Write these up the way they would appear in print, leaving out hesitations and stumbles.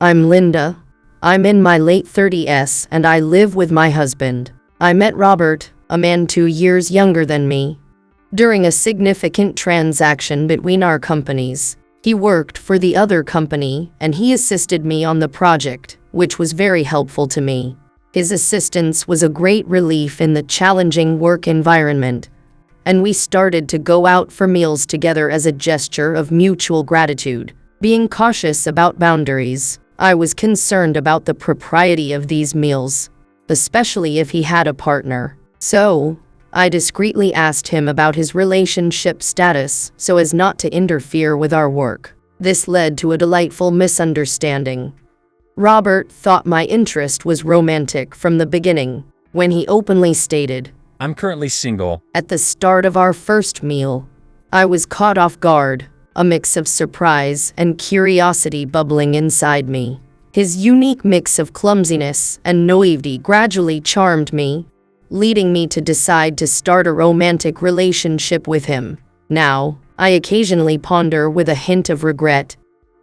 I'm Linda. I'm in my late 30s and I live with my husband. I met Robert, a man 2 years younger than me, during a significant transaction between our companies. He worked for the other company and he assisted me on the project, which was very helpful to me. His assistance was a great relief in the challenging work environment, and we started to go out for meals together as a gesture of mutual gratitude. Being cautious about boundaries, I was concerned about the propriety of these meals, especially if he had a partner. So, I discreetly asked him about his relationship status so as not to interfere with our work. This led to a delightful misunderstanding. Robert thought my interest was romantic from the beginning, when he openly stated, "I'm currently single." At the start of our first meal, I was caught off guard, a mix of surprise and curiosity bubbling inside me. His unique mix of clumsiness and naivety gradually charmed me, leading me to decide to start a romantic relationship with him. Now, I occasionally ponder with a hint of regret.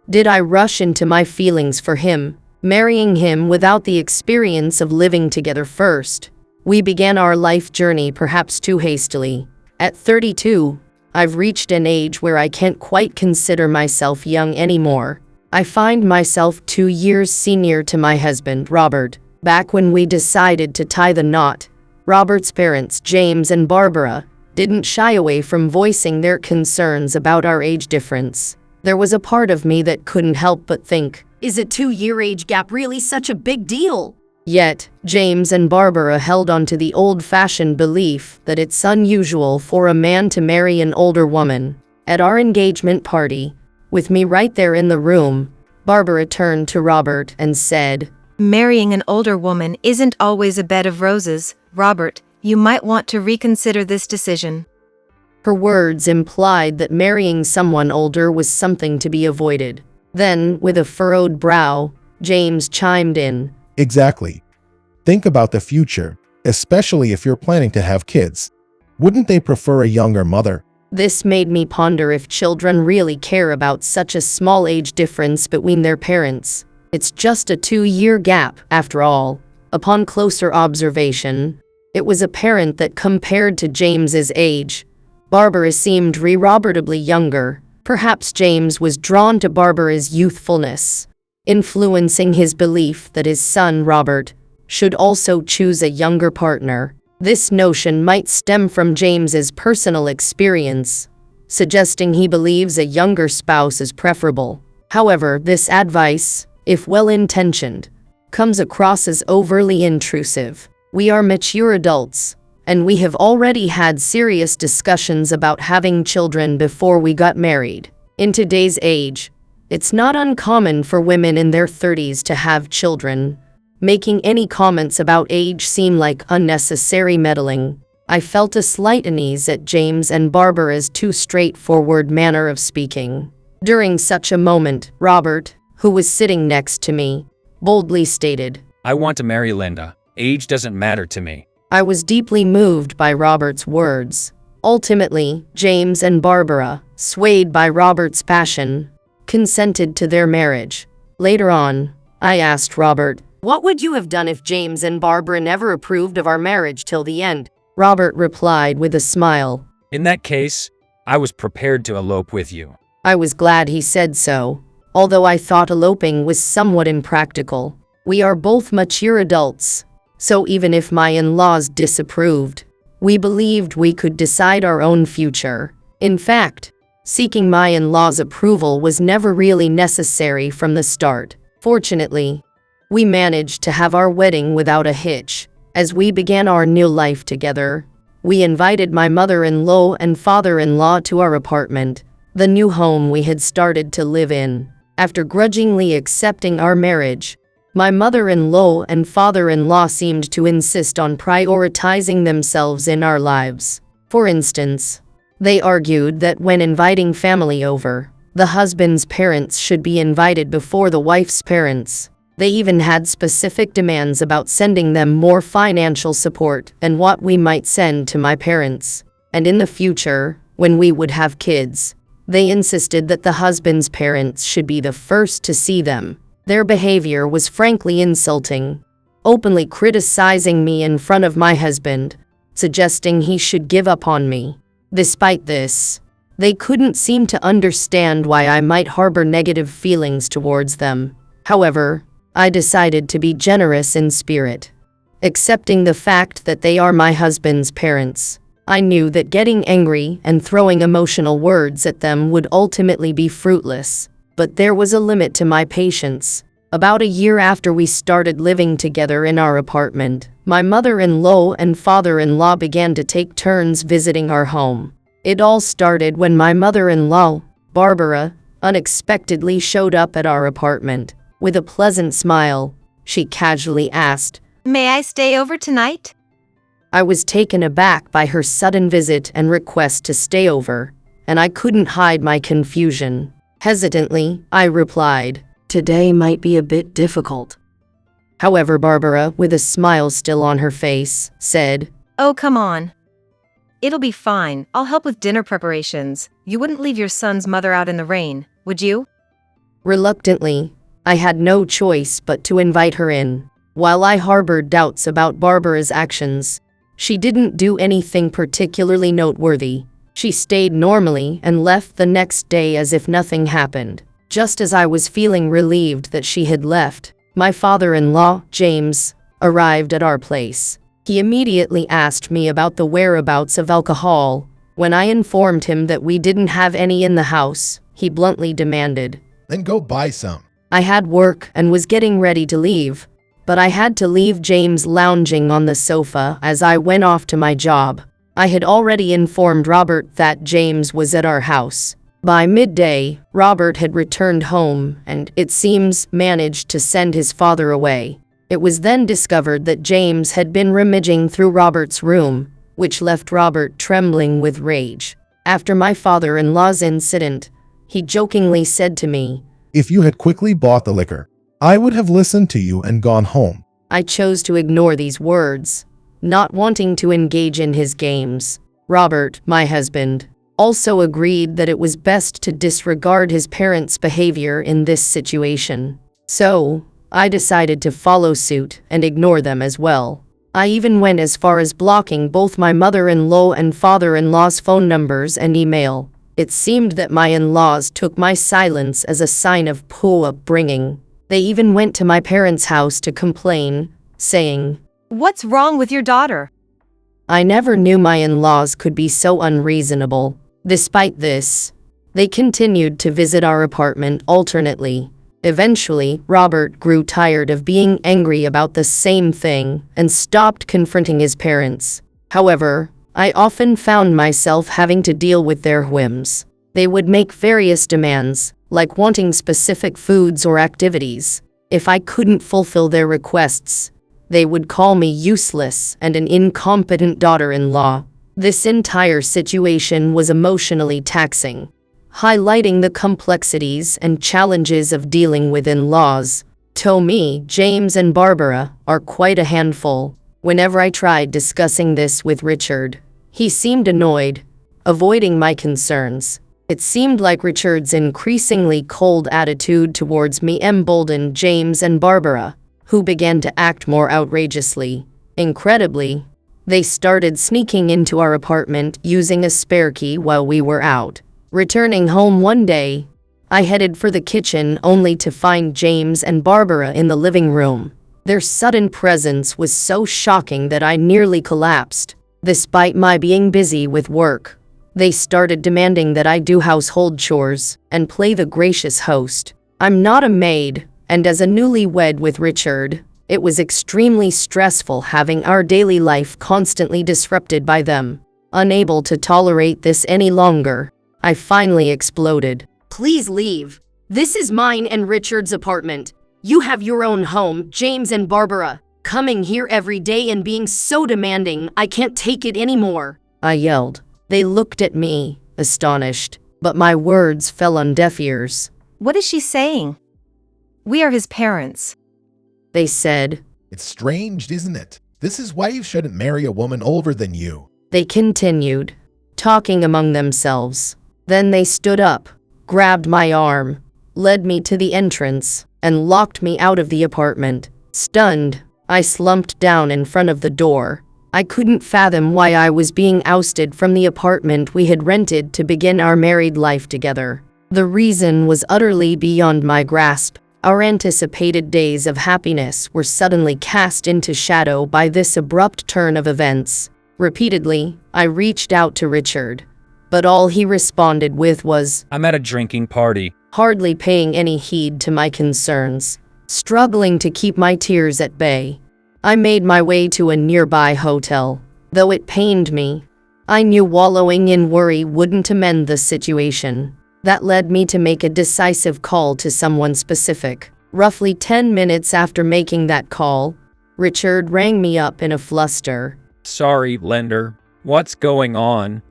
Did I rush into my feelings for him, marrying him without the experience of living together first? We began our life journey perhaps too hastily. At 32, I've reached an age where I can't quite consider myself young anymore. I find myself 2 years senior to my husband, Robert. Back when we decided to tie the knot, Robert's parents, James and Barbara, didn't shy away from voicing their concerns about our age difference. There was a part of me that couldn't help but think, is a 2-year age gap really such a big deal? Yet, James and Barbara held on to the old-fashioned belief that it's unusual for a man to marry an older woman. At our engagement party, with me right there in the room, Barbara turned to Robert and said, "Marrying an older woman isn't always a bed of roses, Robert. You might want to reconsider this decision." Her words implied that marrying someone older was something to be avoided. Then, with a furrowed brow, James chimed in, Exactly. Think about the future, especially if you're planning to have kids. Wouldn't they prefer a younger mother? This made me ponder if children really care about such a small age difference between their parents. It's just a 2-year gap, after all. Upon closer observation, it was apparent that compared to James's age, Barbara seemed irreproachably younger. Perhaps James was drawn to Barbara's youthfulness, influencing his belief that his son, Robert, should also choose a younger partner. This notion might stem from James's personal experience, suggesting he believes a younger spouse is preferable. However, this advice, if well-intentioned, comes across as overly intrusive. We are mature adults, and we have already had serious discussions about having children before we got married. In today's age, it's not uncommon for women in their 30s to have children. Making any comments about age seem like unnecessary meddling. I felt a slight unease at James and Barbara's too straightforward manner of speaking. During such a moment, Robert, who was sitting next to me, boldly stated, "I want to marry Linda. Age doesn't matter to me." I was deeply moved by Robert's words. Ultimately, James and Barbara, swayed by Robert's passion, consented to their marriage. Later on, I asked Robert, "What would you have done if James and Barbara never approved of our marriage till the end?" Robert replied with a smile, "In that case, I was prepared to elope with you." I was glad he said so, although I thought eloping was somewhat impractical. We are both mature adults, so even if my in-laws disapproved, we believed we could decide our own future. In fact, seeking my in-laws' approval was never really necessary from the start. Fortunately, we managed to have our wedding without a hitch. As we began our new life together, we invited my mother-in-law and father-in-law to our apartment, the new home we had started to live in. After grudgingly accepting our marriage, my mother-in-law and father-in-law seemed to insist on prioritizing themselves in our lives. For instance, they argued that when inviting family over, the husband's parents should be invited before the wife's parents. They even had specific demands about sending them more financial support and what we might send to my parents. And in the future, when we would have kids, they insisted that the husband's parents should be the first to see them. Their behavior was frankly insulting, openly criticizing me in front of my husband, suggesting he should give up on me. Despite this, they couldn't seem to understand why I might harbor negative feelings towards them. However, I decided to be generous in spirit, accepting the fact that they are my husband's parents. I knew that getting angry and throwing emotional words at them would ultimately be fruitless, but there was a limit to my patience. About a year after we started living together in our apartment, my mother-in-law and father-in-law began to take turns visiting our home. It all started when my mother-in-law, Barbara, unexpectedly showed up at our apartment. With a pleasant smile, she casually asked, May I stay over tonight? I was taken aback by her sudden visit and request to stay over, and I couldn't hide my confusion. Hesitantly, I replied, "Today might be a bit difficult." However, Barbara, with a smile still on her face, said, Oh, come on. It'll be fine. I'll help with dinner preparations. You wouldn't leave your son's mother out in the rain, would you? Reluctantly, I had no choice but to invite her in. While I harbored doubts about Barbara's actions, she didn't do anything particularly noteworthy. She stayed normally and left the next day as if nothing happened. Just as I was feeling relieved that she had left, my father-in-law, James, arrived at our place. He immediately asked me about the whereabouts of alcohol. When I informed him that we didn't have any in the house, he bluntly demanded, Then go buy some. I had work and was getting ready to leave, but I had to leave James lounging on the sofa as I went off to my job. I had already informed Robert that James was at our house. By midday, Robert had returned home and, it seems, managed to send his father away. It was then discovered that James had been rummaging through Robert's room, which left Robert trembling with rage. After my father-in-law's incident, he jokingly said to me, If you had quickly bought the liquor, I would have listened to you and gone home. I chose to ignore these words, not wanting to engage in his games. Robert, my husband, also agreed that it was best to disregard his parents' behavior in this situation. So, I decided to follow suit and ignore them as well. I even went as far as blocking both my mother-in-law and father-in-law's phone numbers and email. It seemed that my in-laws took my silence as a sign of poor upbringing. They even went to my parents' house to complain, saying, What's wrong with your daughter? I never knew my in-laws could be so unreasonable. Despite this, they continued to visit our apartment alternately. Eventually, Robert grew tired of being angry about the same thing and stopped confronting his parents. However, I often found myself having to deal with their whims. They would make various demands, like wanting specific foods or activities. If I couldn't fulfill their requests, they would call me useless and an incompetent daughter-in-law. This entire situation was emotionally taxing, highlighting the complexities and challenges of dealing with in-laws. To me, James and Barbara are quite a handful. Whenever I tried discussing this with Richard, he seemed annoyed, avoiding my concerns. It seemed like Richard's increasingly cold attitude towards me emboldened James and Barbara, who began to act more outrageously. Incredibly, they started sneaking into our apartment using a spare key while we were out. Returning home one day, I headed for the kitchen only to find James and Barbara in the living room. Their sudden presence was so shocking that I nearly collapsed. Despite my being busy with work, they started demanding that I do household chores and play the gracious host. I'm not a maid, and as a newlywed with Richard, it was extremely stressful having our daily life constantly disrupted by them. Unable to tolerate this any longer, I finally exploded. Please leave. This is mine and Richard's apartment. You have your own home, James and Barbara. Coming here every day and being so demanding, I can't take it anymore, I yelled. They looked at me, astonished, but my words fell on deaf ears. What is she saying? We are his parents, they said. It's strange, isn't it? This is why you shouldn't marry a woman older than you. They continued, talking among themselves. Then they stood up, grabbed my arm, led me to the entrance, and and locked me out of the apartment. Stunned, I slumped down in front of the door. I couldn't fathom why I was being ousted from the apartment we had rented to begin our married life together. The reason was utterly beyond my grasp. Our anticipated days of happiness were suddenly cast into shadow by this abrupt turn of events. Repeatedly, I reached out to Richard, but all he responded with was, "I'm at a drinking party." hardly paying any heed to my concerns. Struggling to keep my tears at bay, I made my way to a nearby hotel. Though it pained me, I knew wallowing in worry wouldn't amend the situation. That led me to make a decisive call to someone specific. Roughly 10 minutes after making that call, Richard rang me up in a fluster. "Sorry, lender. What's going on?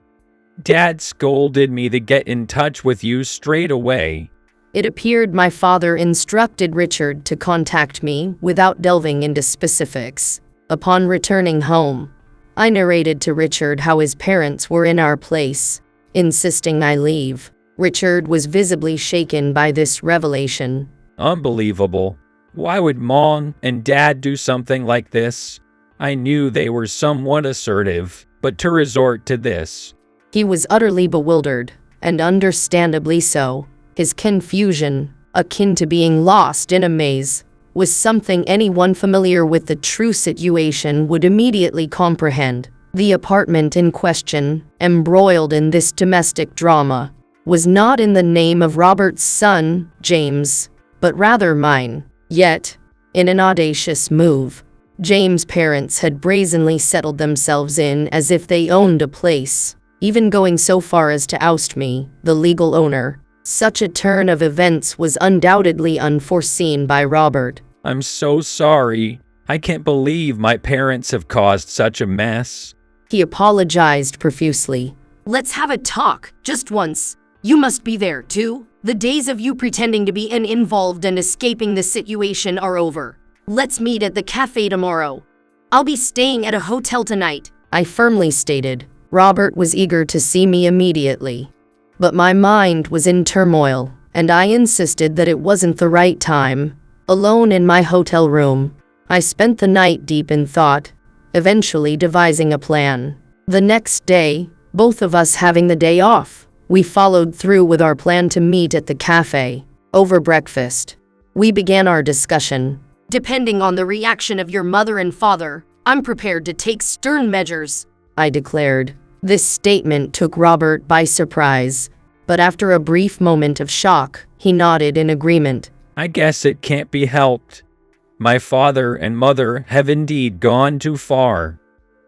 Dad scolded me to get in touch with you straight away." It appeared my father instructed Richard to contact me without delving into specifics. Upon returning home, I narrated to Richard how his parents were in our place, insisting I leave. Richard was visibly shaken by this revelation. "Unbelievable. Why would Mom and Dad do something like this? I knew they were somewhat assertive, but to resort to this." He was utterly bewildered, and understandably so. His confusion, akin to being lost in a maze, was something anyone familiar with the true situation would immediately comprehend. The apartment in question, embroiled in this domestic drama, was not in the name of Robert's son, James, but rather mine. Yet, in an audacious move, James' parents had brazenly settled themselves in as if they owned a place, even going so far as to oust me, the legal owner. Such a turn of events was undoubtedly unforeseen by Robert. "I'm so sorry. I can't believe my parents have caused such a mess." He apologized profusely. "Let's have a talk, just once. You must be there, too. The days of you pretending to be uninvolved and escaping the situation are over. Let's meet at the cafe tomorrow. I'll be staying at a hotel tonight," I firmly stated. Robert was eager to see me immediately, but my mind was in turmoil, and I insisted that it wasn't the right time. Alone in my hotel room, I spent the night deep in thought, eventually devising a plan. The next day, both of us having the day off, we followed through with our plan to meet at the cafe. Over breakfast, we began our discussion. "Depending on the reaction of your mother and father, I'm prepared to take stern measures," I declared. This statement took Robert by surprise, but after a brief moment of shock, he nodded in agreement. "I guess it can't be helped. My father and mother have indeed gone too far.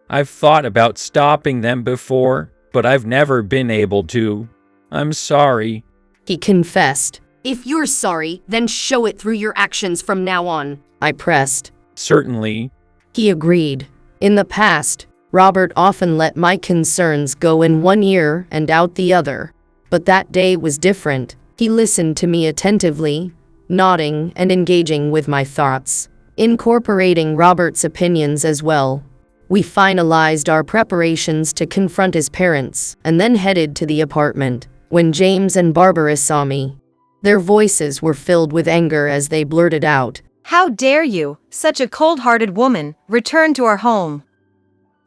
I've thought about stopping them before, but I've never been able to. I'm sorry," he confessed. "If you're sorry, then show it through your actions from now on," I pressed. "Certainly." He agreed. In the past, Robert often let my concerns go in one ear and out the other. But that day was different. He listened to me attentively, nodding and engaging with my thoughts, incorporating Robert's opinions as well. We finalized our preparations to confront his parents and then headed to the apartment. When James and Barbara saw me, their voices were filled with anger as they blurted out, How dare you, such a cold-hearted woman, return to our home?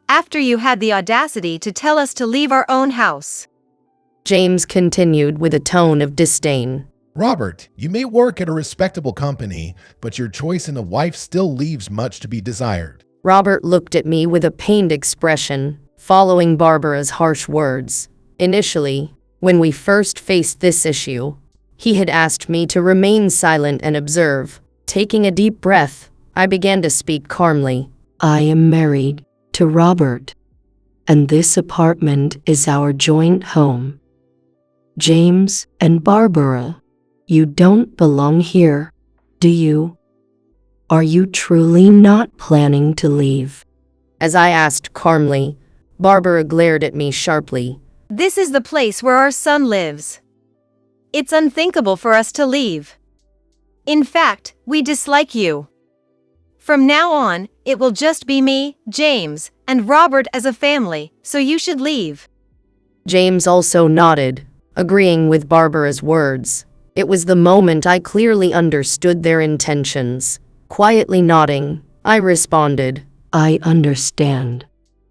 After you had the audacity to tell us to leave our own house. James continued with a tone of disdain. Robert, you may work at a respectable company, but your choice in a wife still leaves much to be desired. Robert looked at me with a pained expression, following Barbara's harsh words. Initially, when we first faced this issue, he had asked me to remain silent and observe. Taking a deep breath, I began to speak calmly. "I am married to Robert, and this apartment is our joint home. James and Barbara, you don't belong here, do you? Are you truly not planning to leave?" As I asked calmly, Barbara glared at me sharply. This is the place where our son lives. It's unthinkable for us to leave. In fact, we dislike you. From now on, it will just be me, James, and Robert as a family, so you should leave. James also nodded, agreeing with Barbara's words. It was the moment I clearly understood their intentions. Quietly nodding, I responded, "I understand."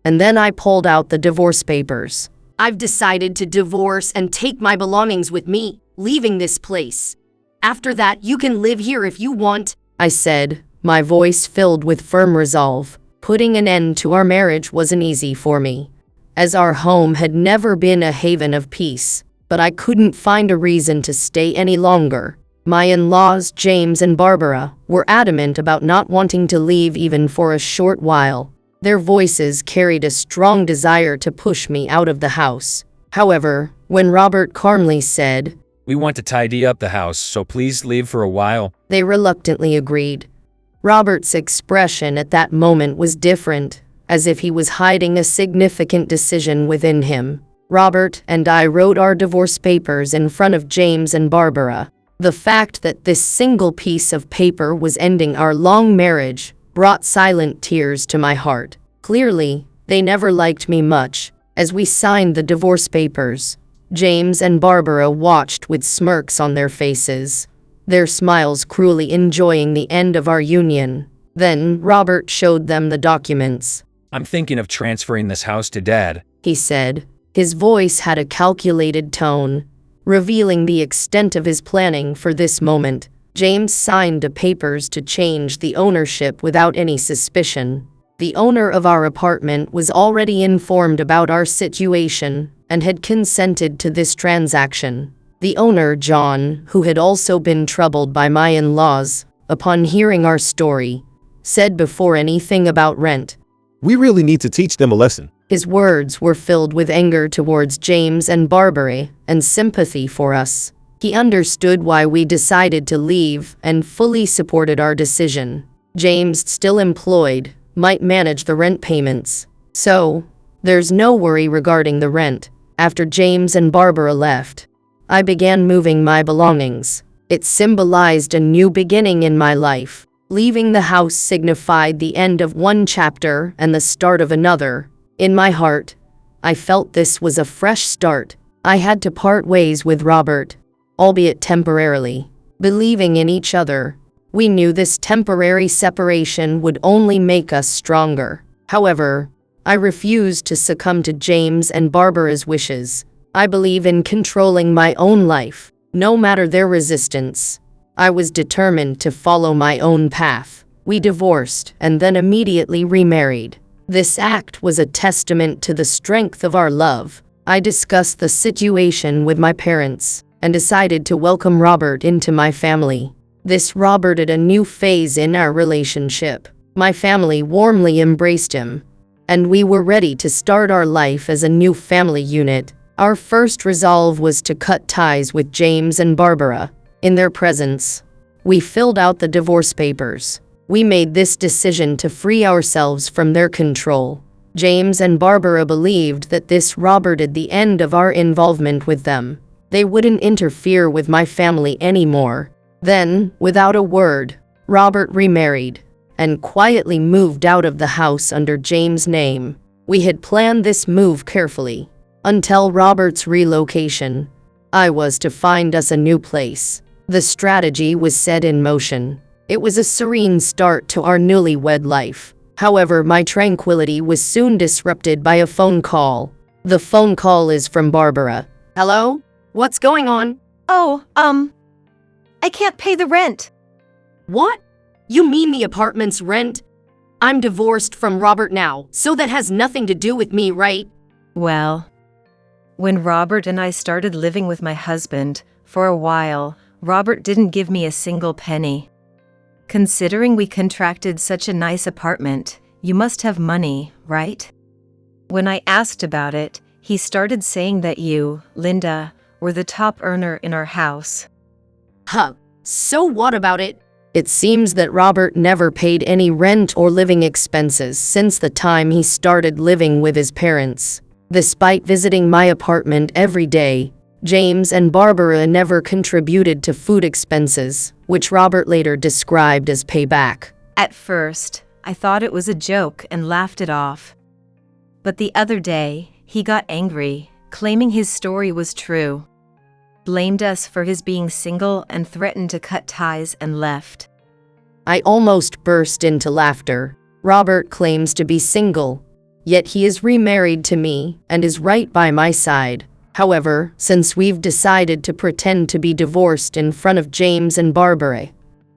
And then I pulled out the divorce papers. "I've decided to divorce and take my belongings with me, leaving this place. After that, you can live here if you want," I said, my voice filled with firm resolve. Putting an end to our marriage wasn't easy for me, as our home had never been a haven of peace, but I couldn't find a reason to stay any longer. My in-laws, James and Barbara, were adamant about not wanting to leave even for a short while. Their voices carried a strong desire to push me out of the house. However, when Robert calmly said, "We want to tidy up the house, so please leave for a while," they reluctantly agreed. Robert's expression at that moment was different, as if he was hiding a significant decision within him. Robert and I wrote our divorce papers in front of James and Barbara. The fact that this single piece of paper was ending our long marriage brought silent tears to my heart. Clearly, they never liked me much. As we signed the divorce papers, James and Barbara watched with smirks on their faces, their smiles cruelly enjoying the end of our union. Then Robert showed them the documents. "I'm thinking of transferring this house to Dad," he said. His voice had a calculated tone, revealing the extent of his planning for this moment. James signed the papers to change the ownership without any suspicion. The owner of our apartment was already informed about our situation and had consented to this transaction. The owner, John, who had also been troubled by my in-laws, upon hearing our story, said before anything about rent, "We really need to teach them a lesson." His words were filled with anger towards James and Barbara and sympathy for us. He understood why we decided to leave and fully supported our decision. James, still employed, might manage the rent payments, so there's no worry regarding the rent. After James and Barbara left, I began moving my belongings. It symbolized a new beginning in my life. Leaving the house signified the end of one chapter and the start of another. In my heart, I felt this was a fresh start. I had to part ways with Robert, albeit temporarily. Believing in each other, we knew this temporary separation would only make us stronger. However, I refused to succumb to James and Barbara's wishes. I believe in controlling my own life, no matter their resistance. I was determined to follow my own path. We divorced and then immediately remarried. This act was a testament to the strength of our love. I discussed the situation with my parents and decided to welcome Robert into my family. This Roberted a new phase in our relationship. My family warmly embraced him, and we were ready to start our life as a new family unit. Our first resolve was to cut ties with James and Barbara. In their presence, we filled out the divorce papers. We made this decision to free ourselves from their control. James and Barbara believed that this Roberted the end of our involvement with them. They wouldn't interfere with my family anymore. Then, without a word, Robert remarried and quietly moved out of the house under James' name. We had planned this move carefully. Until Robert's relocation, I was to find us a new place. The strategy was set in motion. It was a serene start to our newlywed life. However, my tranquility was soon disrupted by a phone call. The phone call is from Barbara. "Hello? What's going on?" Oh, I can't pay the rent. "What? You mean the apartment's rent? I'm divorced from Robert now, so that has nothing to do with me, right?" Well, when Robert and I started living with my husband, for a while, Robert didn't give me a single penny. Considering we contracted such a nice apartment, you must have money, right? When I asked about it, he started saying that you, Linda, were the top earner in our house. Huh. So what about it? It seems that Robert never paid any rent or living expenses since the time he started living with his parents. Despite visiting my apartment every day, James and Barbara never contributed to food expenses, which Robert later described as payback. At first, I thought it was a joke and laughed it off. But the other day, he got angry, claiming his story was true. blamed us for his being single, and threatened to cut ties and left. I almost burst into laughter. Robert claims to be single, yet he is remarried to me and is right by my side. However, since we've decided to pretend to be divorced in front of James and Barbara,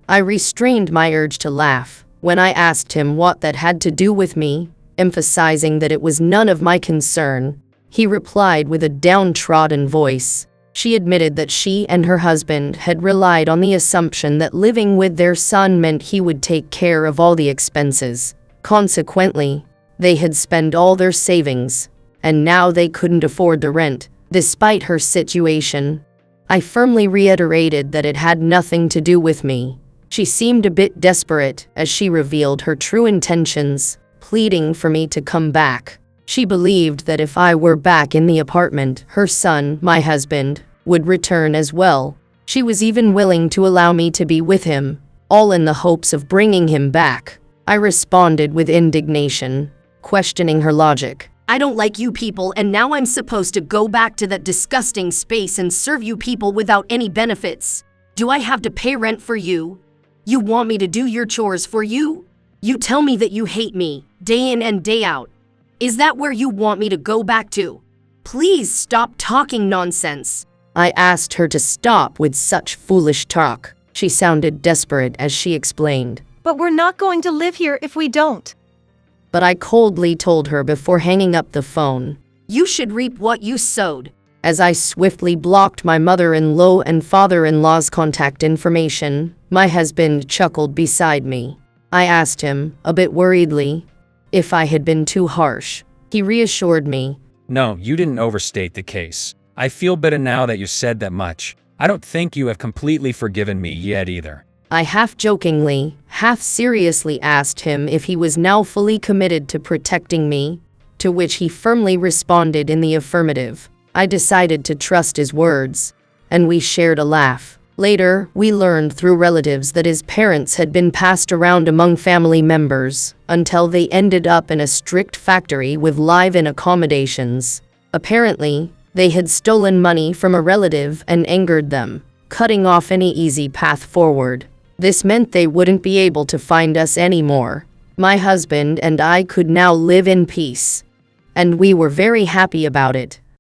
I restrained my urge to laugh. When I asked him what that had to do with me, emphasizing that it was none of my concern, he replied with a downtrodden voice. She admitted that she and her husband had relied on the assumption that living with their son meant he would take care of all the expenses. Consequently, they had spent all their savings, and now they couldn't afford the rent. Despite her situation, I firmly reiterated that it had nothing to do with me. She seemed a bit desperate as she revealed her true intentions, pleading for me to come back. She believed that if I were back in the apartment, her son, my husband, would return as well. She was even willing to allow me to be with him, all in the hopes of bringing him back. I responded with indignation, questioning her logic. I don't like you people, and now I'm supposed to go back to that disgusting space and serve you people without any benefits. Do I have to pay rent for you? You want me to do your chores for you? You tell me that you hate me, day in and day out. Is that where you want me to go back to? Please stop talking nonsense. I asked her to stop with such foolish talk. She sounded desperate as she explained. But we're not going to live here if we don't. But I coldly told her before hanging up the phone. You should reap what you sowed. As I swiftly blocked my mother-in-law and father-in-law's contact information, my husband chuckled beside me. I asked him, a bit worriedly, if I had been too harsh. He reassured me. No, you didn't overstate the case. I feel better now that you said that much. I don't think you have completely forgiven me yet either. I half-jokingly, half-seriously asked him if he was now fully committed to protecting me, to which he firmly responded in the affirmative. I decided to trust his words, and we shared a laugh. Later, we learned through relatives that his parents had been passed around among family members until they ended up in a strict factory with live-in accommodations. Apparently, they had stolen money from a relative and angered them, cutting off any easy path forward. This meant they wouldn't be able to find us anymore. My husband and I could now live in peace, and we were very happy about it.